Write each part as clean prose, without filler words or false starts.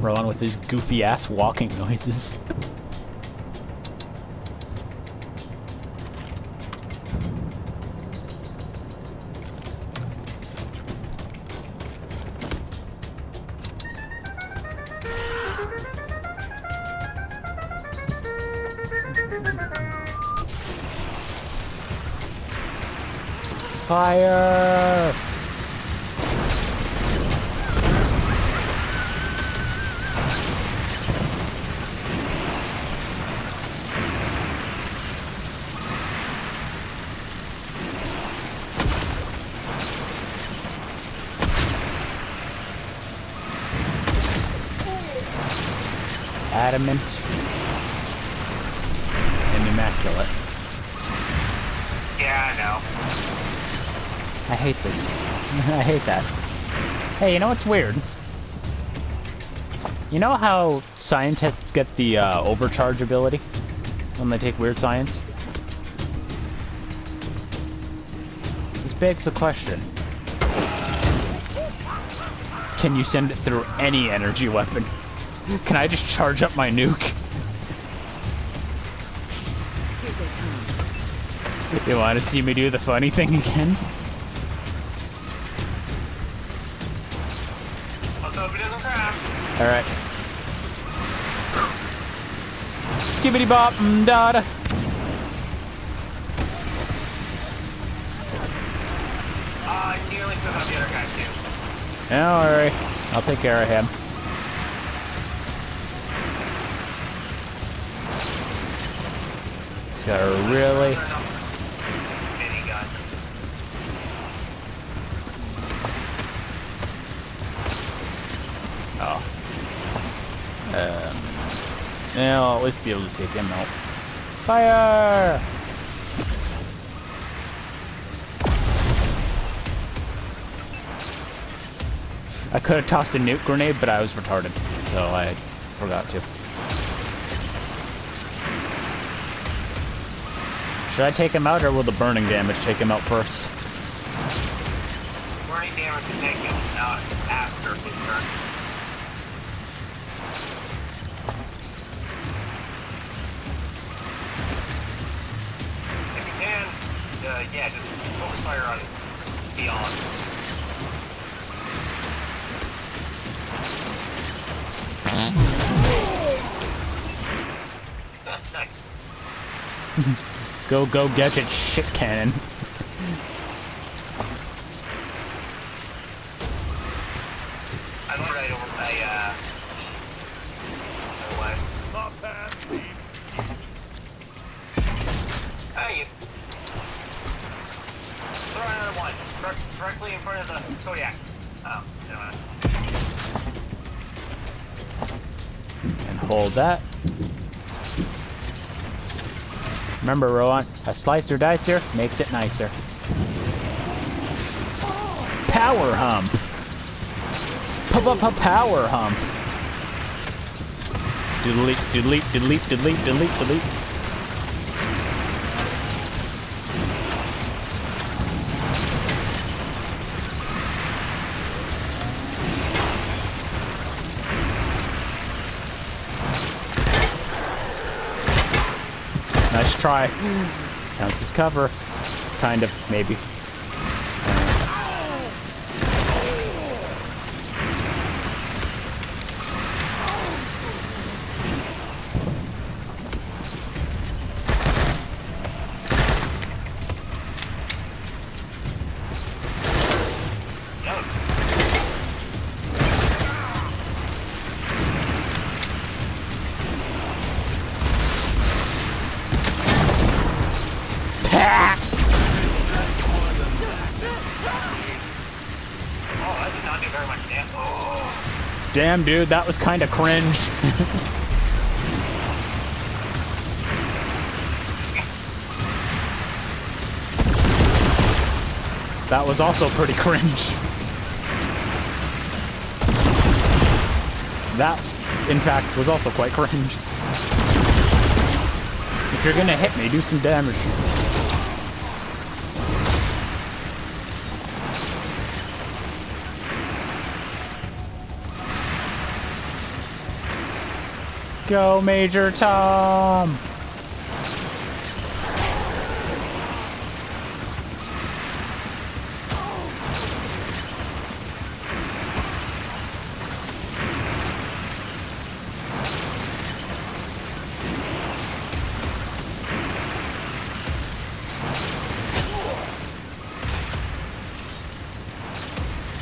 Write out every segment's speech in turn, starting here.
Rowan with his goofy ass walking noises. Fire! Adamant and immaculate. Yeah, I know. I hate this. I hate that. Hey, you know what's weird? You know how scientists get the overcharge ability when they take weird science? This begs the question. Can you send it through any energy weapon? Can I just charge up my nuke? You want to see me do the funny thing again? Let's hope it doesn't crash. Alright. Skibbity bop da da. I nearly took out the other guy too. Don't worry. I'll take care of him. He's got a really... Minigun. Oh. Yeah, I'll at least be able to take him out. Fire! I could have tossed a nuke grenade, but I was retarded, so I forgot to. Should I take him out, or will the burning damage take him out first? Burning damage can take him out after his turn. If you can, yeah, just focus fire on beyond. Nice. Go, gadget shit cannon. I learned right over way. Hey, throw another one. Directly in front of the Kodiak. Oh, never mind. And hold that. Remember, Rowan, a slice or dicer makes it nicer. Power hump. Power hump. Delete. Nice try. Counts as cover. Kind of, maybe. Damn, dude, that was kind of cringe. That was also pretty cringe. That, in fact, was also quite cringe. If you're gonna hit me, do some damage. Go, Major Tom!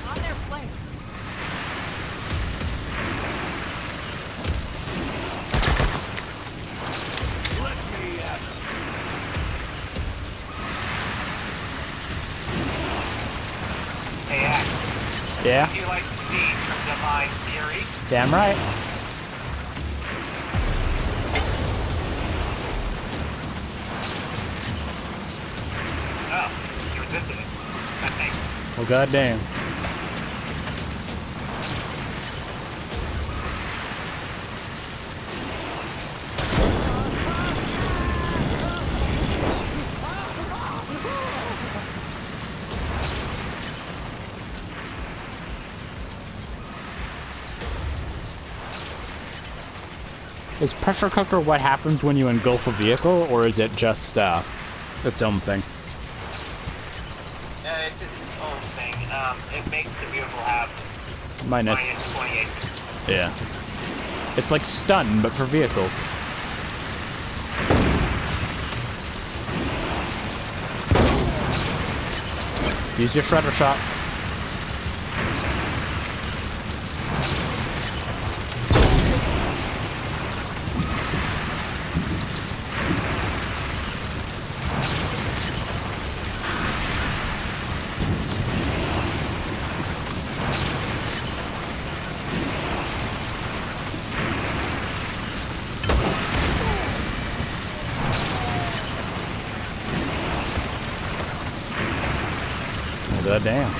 On their flank. Hey, Ash, Yeah? do you like to see divine theory? Damn right. Oh, you resisted it. I think. Well, goddamn. Is pressure cooker what happens when you engulf a vehicle, or is it just its own thing? It's its own thing. It makes the vehicle have Minus. minus 28. Yeah. It's like stun, but for vehicles. Use your shredder shot. God damn.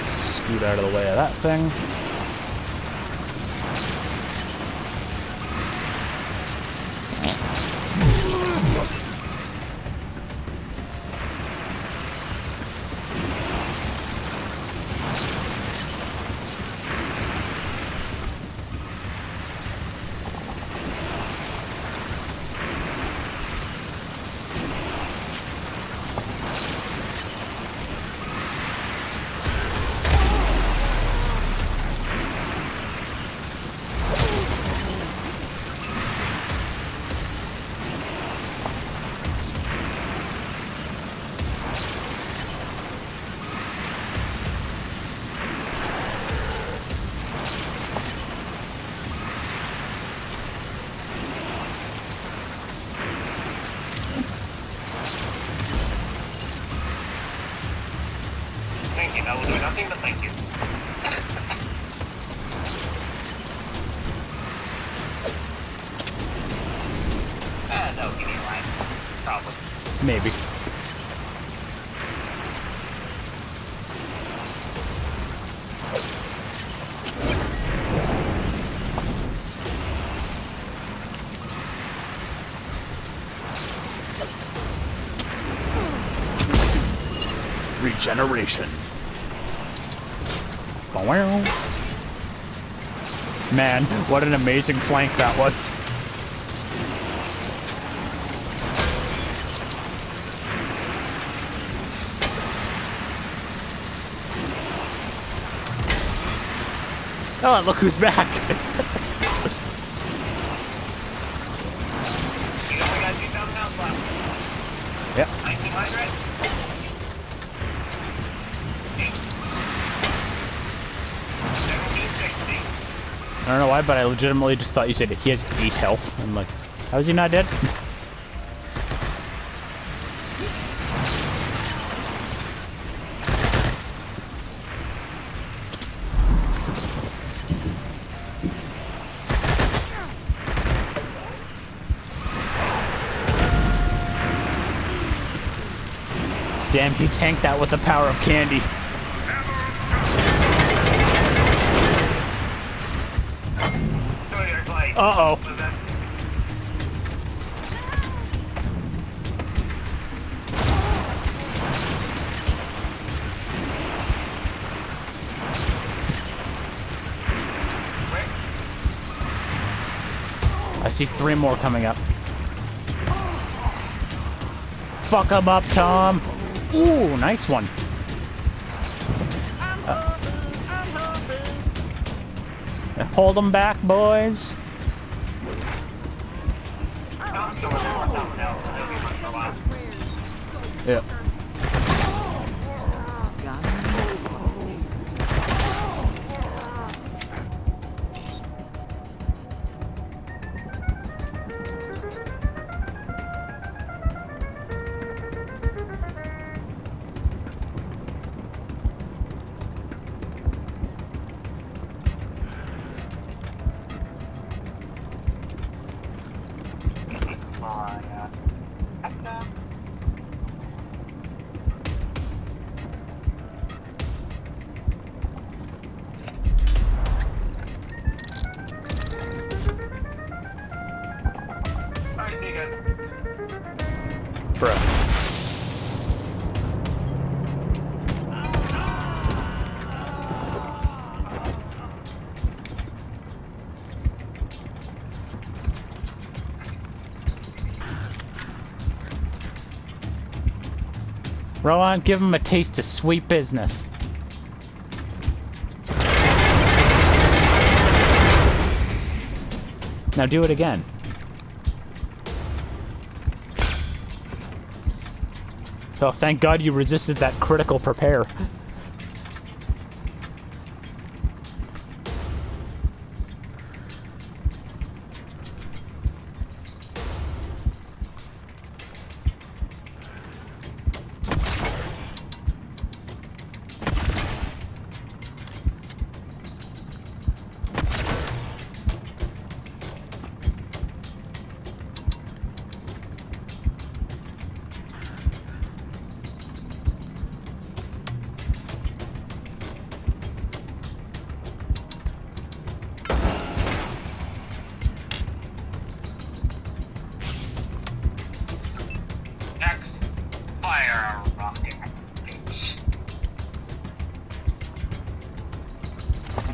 Scoot out of the way of that thing. Thank you. That will do nothing but thank you. That'll give me a line. Probably. Maybe. Regeneration. Wow. Man, what an amazing flank that was. Oh, and look who's back. You only got 2,000 pounds left. Yep. 1,900? don't know why, but I legitimately just thought you said he has 8 health. I'm like, how is he not dead? Damn, he tanked that with the power of candy. Uh-oh. I see 3 more coming up. Fuck him up, Tom. Ooh, nice one. Hold them back, boys. Yeah. Bruh. Rowan, give him a taste of sweet business. Now do it again. Oh, thank God you resisted that critical prepare.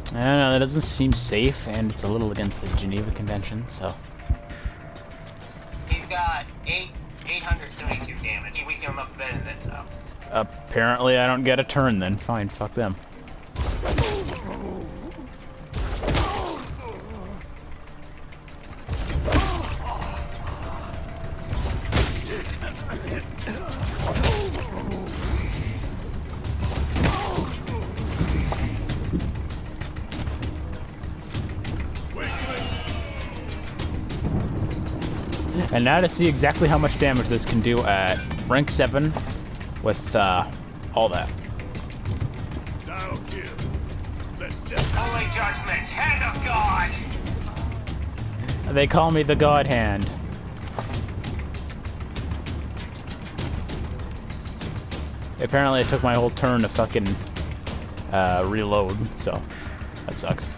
I don't know, that doesn't seem safe, and it's a little against the Geneva Convention, so... He's got 872 damage. He weakened him up better than though. Apparently I don't get a turn then. Fine, fuck them. And now to see exactly how much damage this can do at rank 7 with all that. Holy judgment, hand of God! They call me the God Hand. Apparently it took my whole turn to fucking reload, so that sucks.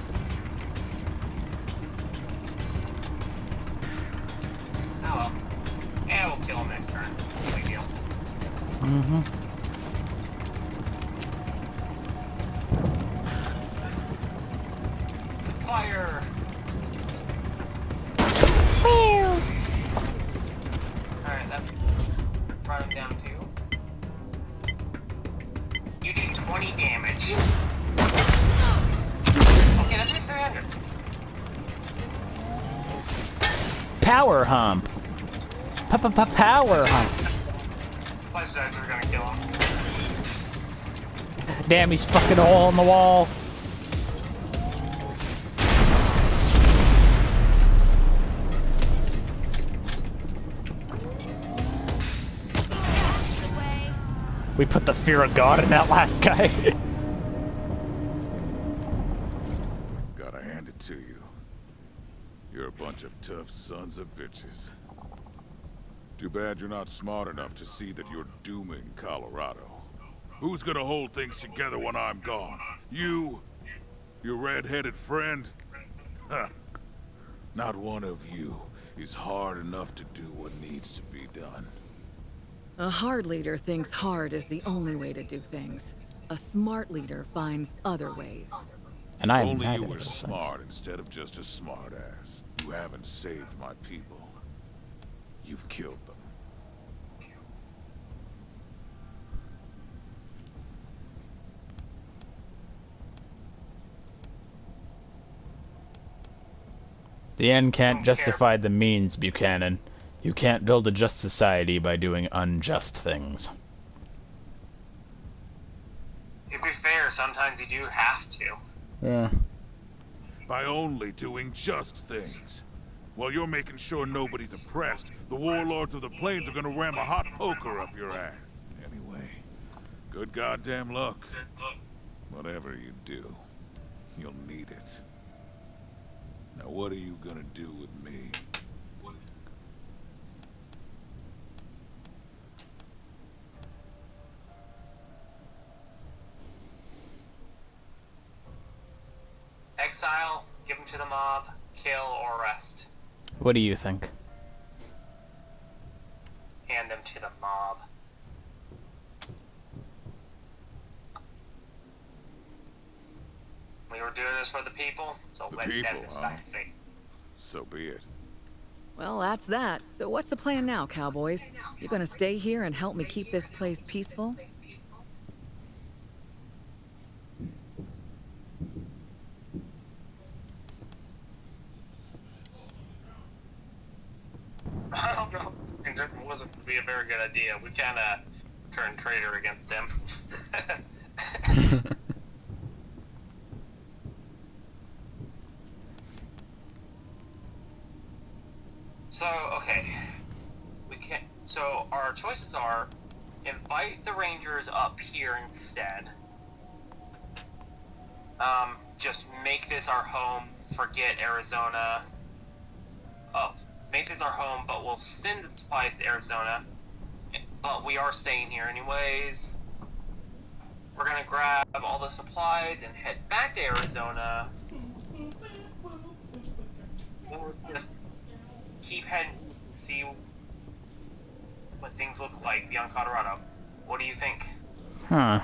Oh well. Yeah, we'll kill him next turn. No big deal. Mm-hmm. Fire! Alright, that brought him down to... You did 20 damage. Okay, that's 300. Power hump. Power hump. Flash dice are gonna kill him. Damn, he's fucking a hole in the wall. We put the fear of God in that last guy. Gotta hand it to you. You're a bunch of tough sons of bitches. Too bad you're not smart enough to see that you're dooming Colorado. Who's gonna hold things together when I'm gone? You? Your red-headed friend? Huh. Not one of you is hard enough to do what needs to be done. A hard leader thinks hard is the only way to do things. A smart leader finds other ways. And I am Only neither you of were those smart instead of just a smartass. You haven't saved my people. You've killed them. The end can't justify the means, Buchanan. You can't build a just society by doing unjust things. To be fair, sometimes you do have to. Yeah. By only doing just things. While you're making sure nobody's oppressed, the warlords of the plains are gonna ram a hot poker up your ass. Anyway, good goddamn luck. Whatever you do, you'll need it. Now what are you gonna do with me? Exile, give him to the mob, kill or arrest. What do you think? Hand them to the mob. We were doing this for the people, so The let them people, huh? decide. Fate. So be it. Well, that's that. So what's the plan now, cowboys? You gonna stay here and help me keep this place peaceful? I don't know. It wasn't be a very good idea. We kind of turned traitor against them. So, okay. We can't. So, our choices are invite the Rangers up here instead. Just make this our home. Forget Arizona. Make this our home, but we'll send the supplies to Arizona. But we are staying here anyways. We're gonna grab all the supplies and head back to Arizona. Or just keep heading and see what things look like beyond Colorado. What do you think? Huh.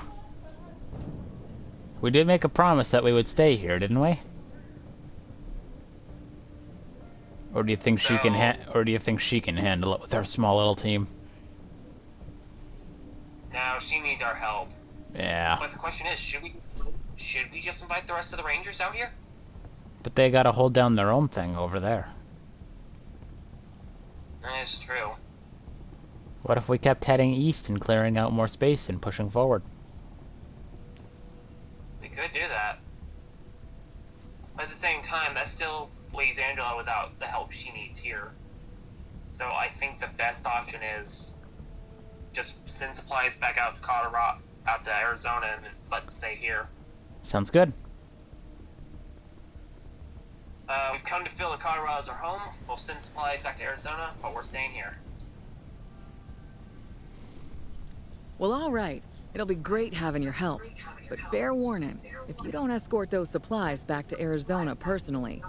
We did make a promise that we would stay here, didn't we? Or do you think she can handle it with her small little team? No, she needs our help. Yeah. But the question is, should we just invite the rest of the Rangers out here? But they gotta hold down their own thing over there. That's true. What if we kept heading east and clearing out more space and pushing forward? We could do that. But at the same time, that still leaves Angela without the help she needs here. So I think the best option is just send supplies back out to Colorado, out to Arizona, and let them stay here. Sounds good. We've come to feel that Colorado is our home. We'll send supplies back to Arizona, but we're staying here. Well, all right. It'll be great having your help. But fair warning, if you don't escort those supplies back to Arizona personally,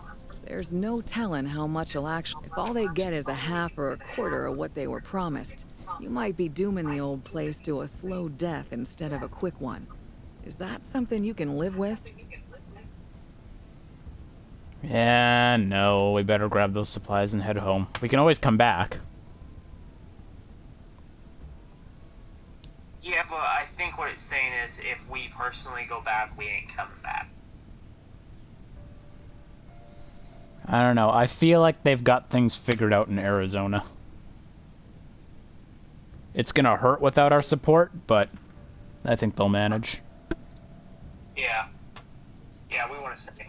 there's no telling how much you'll actually... If all they get is a half or a quarter of what they were promised, you might be dooming the old place to a slow death instead of a quick one. Is that something you can live with? Yeah, no, we better grab those supplies and head home. We can always come back. Yeah, but I think what it's saying is if we personally go back, we ain't coming back. I don't know. I feel like they've got things figured out in Arizona. It's gonna hurt without our support, but I think they'll manage. Yeah. Yeah, we want to stay.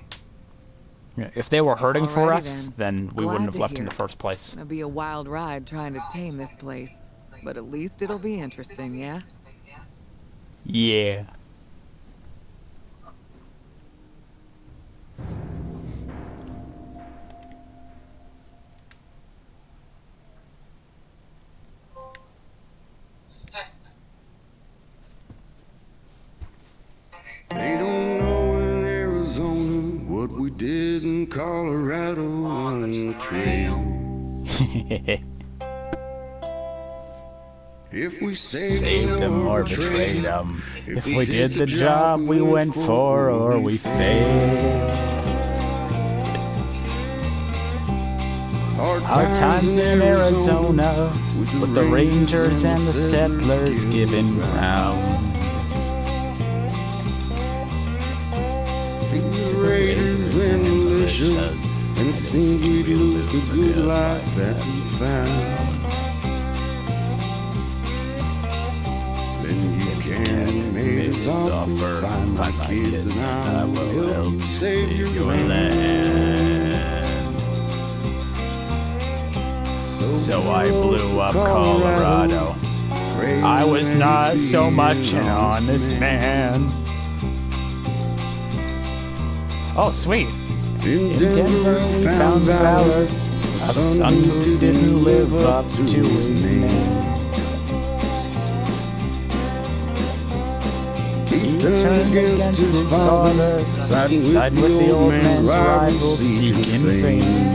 Yeah, if they were hurting for Alrighty us, then. then we Glad wouldn't have to left in hear the it. first place. It'll be a wild ride trying to tame this place. But at least it'll be interesting, yeah? Yeah. They don't know in Arizona what we did in Colorado on the trail. If we Saved him or betrayed him. If we did the job we went for or we failed. Hard times in Arizona with the Rangers and the settlers giving ground. To the raiders and militias, and it seemed we'd lose the good life that we found. Then you came, made us offer, find my kids, and I will help you save your land. So I blew up Colorado. I was not so much an honest man. Oh, sweet. In Denver we found valor, a son who didn't live up to his name. He turned against his father, sided with the old man's rivals, seeking fame.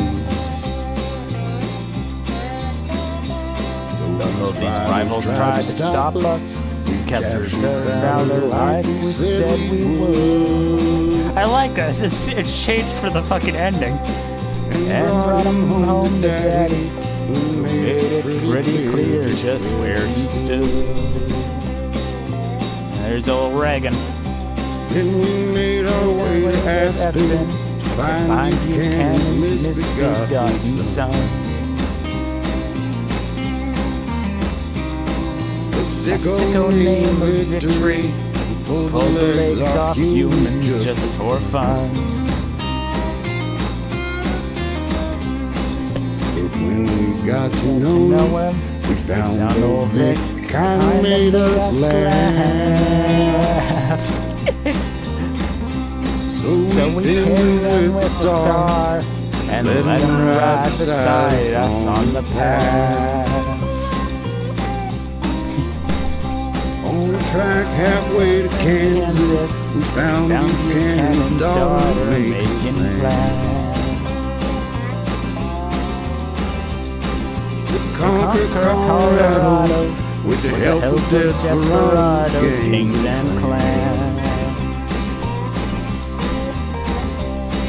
Though these rivals tried to stop us, we captured their valor like we said we would. I like this. It's changed for the fucking ending. And brought him home to Daddy, who made it pretty clear just where he stood. There's old Reagan. Then we made our way to Aspen to find Buchanan's misbegotten son. A sicko named Victory pulled the legs off humans just for fun. But when we got to know him, we found old Vic kinda made us laugh. So we pinned him with the star and let him ride beside us on the path. On the track halfway to Kansas, we found Buchanan's daughter making plans to conquer Colorado with the help of desperados, kings and clans.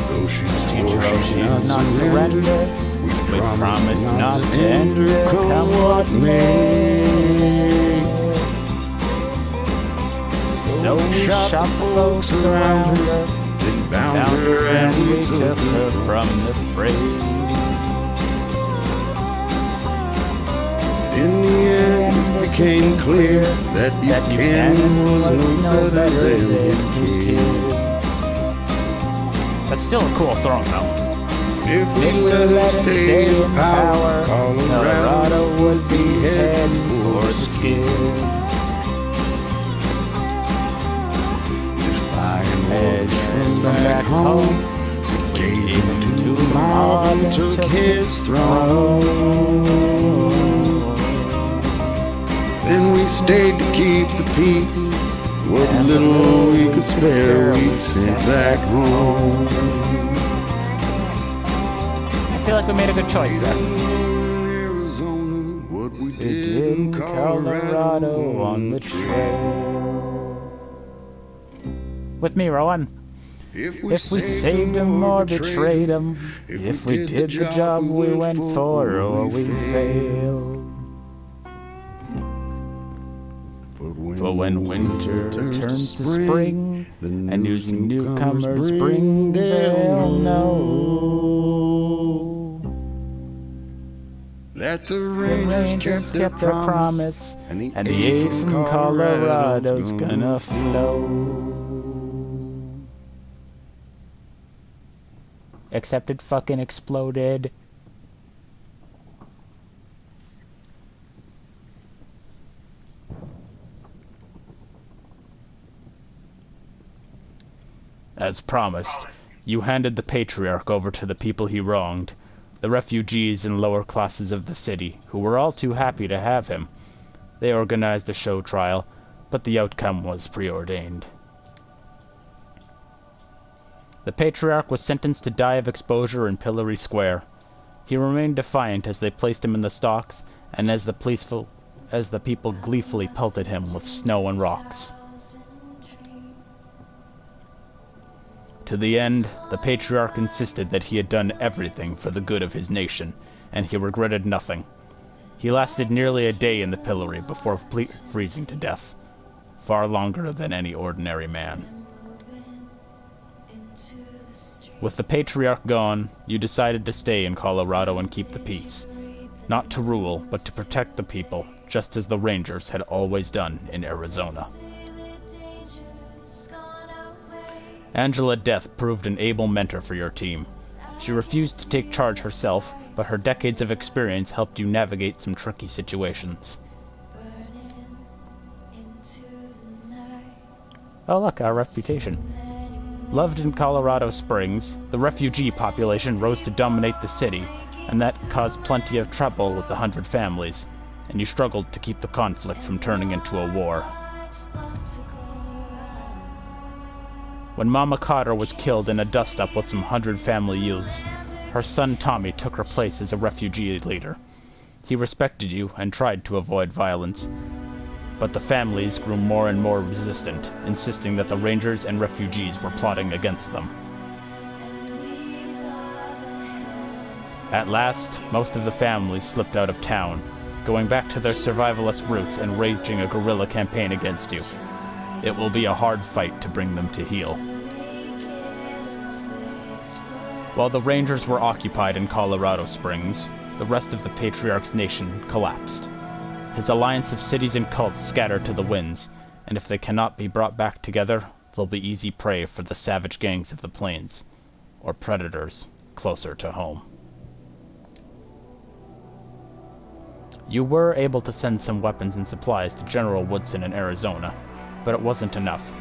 Though she swore she'd not surrender, we promised not to enter, come what may. So we shot the folks around her, then bound her and we took her from the fray. In the end, it became clear that Buchanan was no better than his kids. That's still a cool throne, though. If we let him stay in power, Colorado would be heading for the skids. Edge from back home, gave him to the mob and took his throne. Then we stayed to keep the peace. What little we could spare, we sent back home. I feel like we made a good choice there. Arizona, what we did in Colorado on the trail. With me, Rowan. If we saved him or betrayed him, if we did the job we went for or we failed. But when winter turns to spring, and newcomers bring, they'll know that the Rangers kept their promise, and the aid from Colorado's gonna flow. Except it fucking exploded. as promised, you handed the Patriarch over to the people he wronged, the refugees and lower classes of the city, who were all too happy to have him. They organized a show trial, but the outcome was preordained. The Patriarch was sentenced to die of exposure in Pillory Square. He remained defiant as they placed him in the stocks, and as the people gleefully pelted him with snow and rocks. To the end, the Patriarch insisted that he had done everything for the good of his nation, and he regretted nothing. He lasted nearly a day in the pillory before freezing to death, far longer than any ordinary man. With the Patriarch gone, you decided to stay in Colorado and keep the peace. Not to rule, but to protect the people, just as the Rangers had always done in Arizona. Angela Death proved an able mentor for your team. She refused to take charge herself, but her decades of experience helped you navigate some tricky situations. Oh look, our reputation. Loved in Colorado Springs, the refugee population rose to dominate the city, and that caused plenty of trouble with the 100 families, and you struggled to keep the conflict from turning into a war. When Mama Cotter was killed in a dust-up with some 100 family youths, her son Tommy took her place as a refugee leader. He respected you and tried to avoid violence, but the families grew more and more resistant, insisting that the Rangers and refugees were plotting against them. At last, most of the families slipped out of town, going back to their survivalist roots and waging a guerrilla campaign against you. It will be a hard fight to bring them to heel. While the Rangers were occupied in Colorado Springs, the rest of the Patriarch's nation collapsed. His alliance of cities and cults scattered to the winds, and if they cannot be brought back together, they'll be easy prey for the savage gangs of the plains, or predators closer to home. You were able to send some weapons and supplies to General Woodson in Arizona, but it wasn't enough.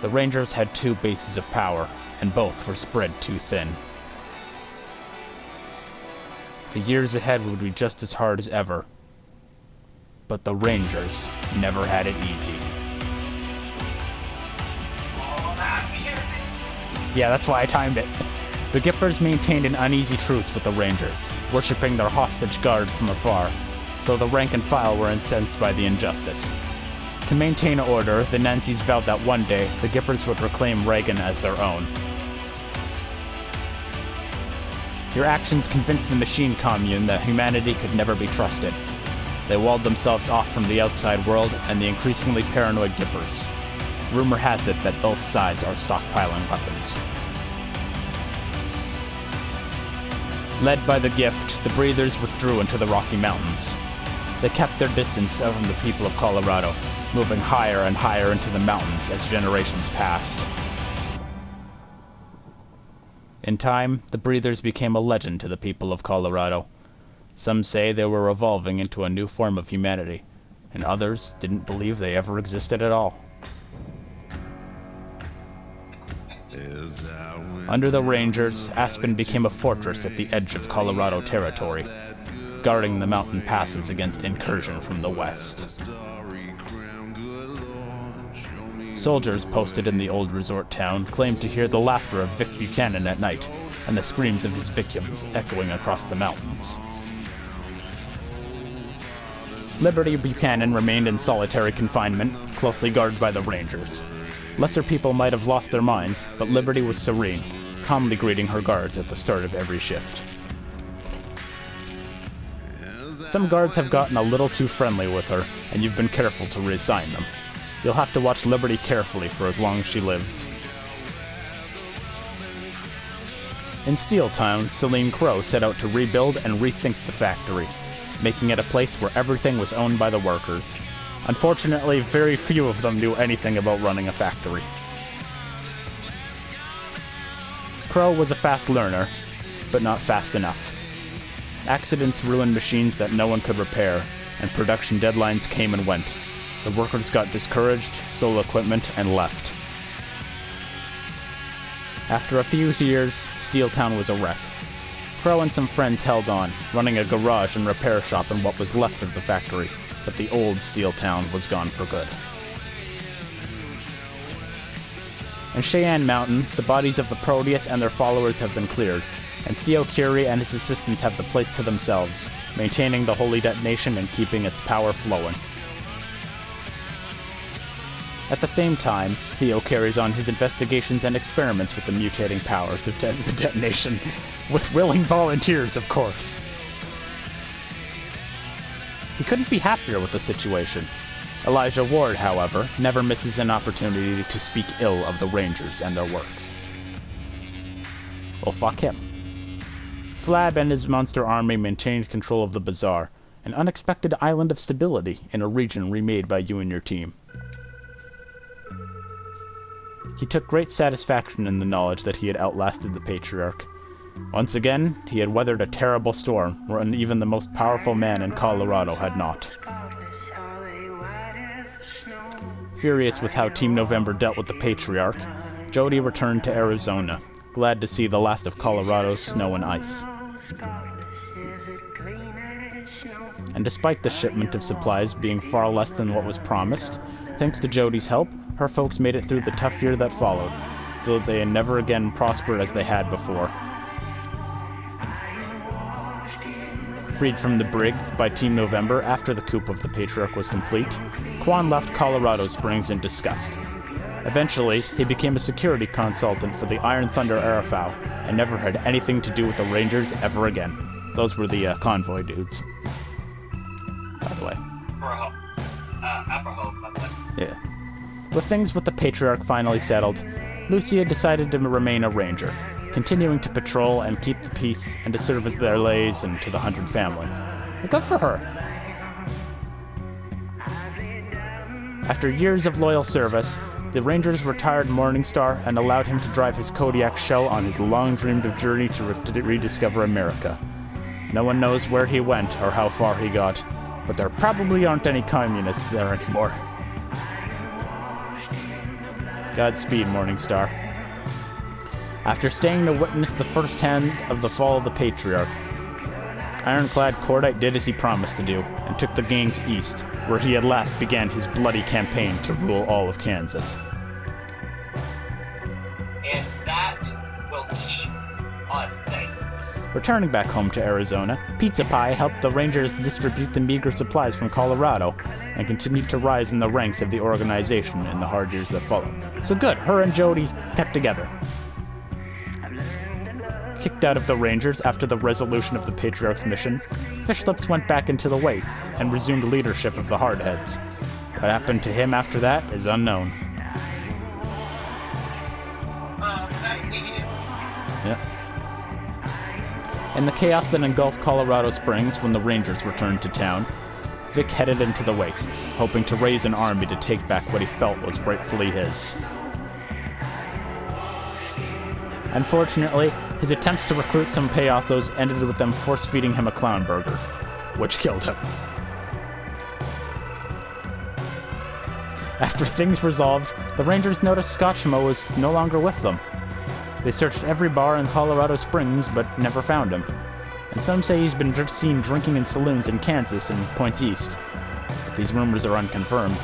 The Rangers had 2 bases of power, and both were spread too thin. The years ahead would be just as hard as ever, but the Rangers never had it easy. Yeah, that's why I timed it. The Gippers maintained an uneasy truce with the Rangers, worshipping their hostage guard from afar, though the rank and file were incensed by the injustice. To maintain order, the Nancy's vowed that one day the Gippers would reclaim Reagan as their own. Your actions convinced the machine commune that humanity could never be trusted. They walled themselves off from the outside world and the increasingly paranoid Gippers. Rumor has it that both sides are stockpiling weapons. Led by the Gift, the Breathers withdrew into the Rocky Mountains. They kept their distance from the people of Colorado, moving higher and higher into the mountains as generations passed. In time, the Breathers became a legend to the people of Colorado. Some say they were evolving into a new form of humanity, and others didn't believe they ever existed at all. Under the Rangers, Aspen became a fortress at the edge of Colorado territory, guarding the mountain passes against incursion from the west. Soldiers posted in the old resort town claimed to hear the laughter of Vic Buchanan at night, and the screams of his victims echoing across the mountains. Liberty Buchanan remained in solitary confinement, closely guarded by the Rangers. Lesser people might have lost their minds, but Liberty was serene, calmly greeting her guards at the start of every shift. Some guards have gotten a little too friendly with her, and you've been careful to reassign them. You'll have to watch Liberty carefully for as long as she lives. In Steeltown, Celine Crow set out to rebuild and rethink the factory, making it a place where everything was owned by the workers. Unfortunately, very few of them knew anything about running a factory. Crow was a fast learner, but not fast enough. Accidents ruined machines that no one could repair, and production deadlines came and went. The workers got discouraged, stole equipment, and left. After a few years, Steeltown was a wreck. Crow and some friends held on, running a garage and repair shop in what was left of the factory, but the old Steeltown was gone for good. In Cheyenne Mountain, the bodies of the Proteus and their followers have been cleared, and Theo Curie and his assistants have the place to themselves, maintaining the holy detonation and keeping its power flowing. At the same time, Theo carries on his investigations and experiments with the mutating powers of the detonation, with willing volunteers, of course. He couldn't be happier with the situation. Elijah Ward, however, never misses an opportunity to speak ill of the Rangers and their works. Well, fuck him. Flab and his monster army maintained control of the Bazaar, an unexpected island of stability in a region remade by you and your team. He took great satisfaction in the knowledge that he had outlasted the Patriarch. Once again, he had weathered a terrible storm, wherein even the most powerful man in Colorado had not. Furious with how Team November dealt with the Patriarch, Jody returned to Arizona, glad to see the last of Colorado's snow and ice. And despite the shipment of supplies being far less than what was promised, thanks to Jody's help, her folks made it through the tough year that followed, though they had never again prospered as they had before. Freed from the brig by Team November after the coup of the Patriarch was complete, Quan left Colorado Springs in disgust. Eventually, he became a security consultant for the Iron Thunder Aeroflow, and never had anything to do with the Rangers ever again. Those were the convoy dudes. By the way. Yeah. With things with the Patriarch finally settled, Lucia decided to remain a ranger, continuing to patrol and keep the peace and to serve as their liaison to the Hunted family. Good for her. After years of loyal service, the Rangers retired Morningstar and allowed him to drive his Kodiak shell on his long-dreamed journey to rediscover America. No one knows where he went or how far he got, but there probably aren't any communists there anymore. Godspeed, Morningstar. After staying to witness the first hand of the fall of the Patriarch, Ironclad Cordite did as he promised to do, and took the gangs east, where he at last began his bloody campaign to rule all of Kansas. And that will keep us safe. Returning back home to Arizona, Pizza Pie helped the Rangers distribute the meager supplies from Colorado, and continued to rise in the ranks of the organization in the hard years that followed. So good, her and Jody kept together. Kicked out of the Rangers after the resolution of the Patriarch's mission, Fishlips went back into the wastes and resumed leadership of the Hardheads. What happened to him after that is unknown. Yep. In the chaos that engulfed Colorado Springs when the Rangers returned to town, Vic headed into the wastes, hoping to raise an army to take back what he felt was rightfully his. Unfortunately, his attempts to recruit some payasos ended with them force-feeding him a clown burger, which killed him. After things resolved, the Rangers noticed Scotchmo was no longer with them. They searched every bar in Colorado Springs, but never found him. And some say he's been seen drinking in saloons in Kansas and points east, but these rumors are unconfirmed.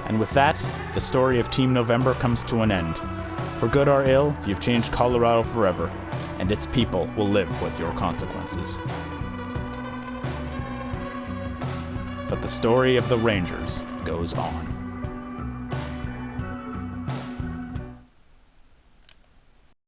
And with that, the story of Team November comes to an end. For good or ill, you've changed Colorado forever, and its people will live with your consequences. But the story of the Rangers goes on.